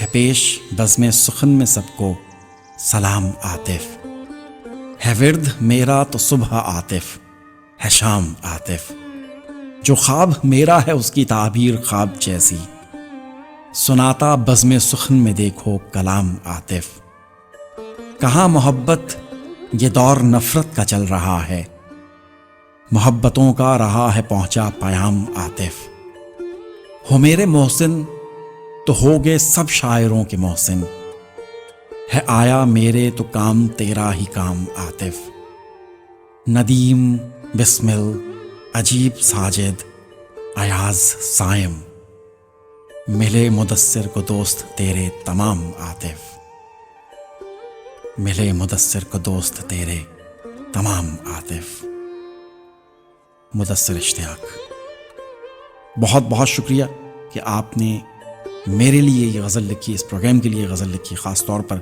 ہے پیش بزم سخن میں سب کو سلام عاطف، ہے ورد میرا تو صبح عاطف، ہے شام عاطف، جو خواب میرا ہے اس کی تعبیر خواب جیسی، سناتا بزم سخن میں دیکھو کلام عاطف، کہاں محبت یہ دور نفرت کا چل رہا ہے، محبتوں کا رہا ہے پہنچا پیام عاطف، ہو میرے محسن تو ہوگے سب شاعروں کے محسن، ہے آیا میرے تو کام تیرا ہی کام عاطف، ندیم بسمل عجیب ساجد ایاز صائم، ملے مدثر کو دوست تیرے تمام عاطف، ملے مدثر کو دوست تیرے تمام عاطف۔ مدثر اشتیاق، بہت بہت شکریہ کہ آپ نے میرے لیے یہ غزل لکھی، اس پروگرام کے لیے غزل لکھی۔ خاص طور پر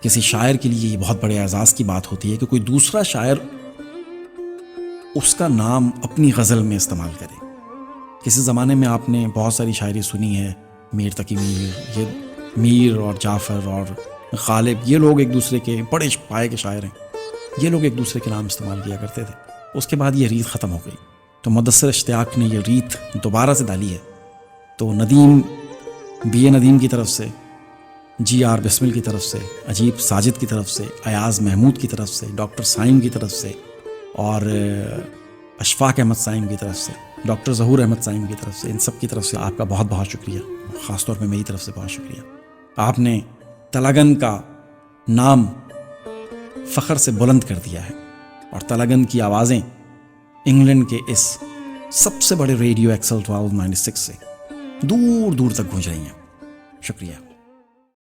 کسی شاعر کے لیے یہ بہت بڑے اعزاز کی بات ہوتی ہے کہ کوئی دوسرا شاعر اس کا نام اپنی غزل میں استعمال کرے۔ کسی زمانے میں آپ نے بہت ساری شاعری سنی ہے، میر تقی میر، یہ میر اور جعفر اور غالب، یہ لوگ ایک دوسرے کے بڑے پائے کے شاعر ہیں، یہ لوگ ایک دوسرے کے نام استعمال کیا کرتے تھے۔ اس کے بعد یہ ریت ختم ہو گئی، تو مدثر اشتیاق نے یہ ریت دوبارہ سے ڈالی ہے۔ تو ندیم بی اے ندیم کی طرف سے، جی آر بسمل کی طرف سے، عجیب ساجد کی طرف سے، ایاز محمود کی طرف سے، ڈاکٹر صائم کی طرف سے، اور اشفاق احمد صائم کی طرف سے، ڈاکٹر ظہور احمد صائم کی طرف سے، ان سب کی طرف سے آپ کا بہت بہت شکریہ۔ خاص طور پہ میری طرف سے بہت شکریہ۔ آپ نے تلگن کا نام فخر سے بلند کر دیا ہے، اور تلگن کی آوازیں انگلینڈ کے اس سب سے بڑے ریڈیو ایکسل 1296 سے دور دور تک گونج رہی ہیں۔ شکریہ۔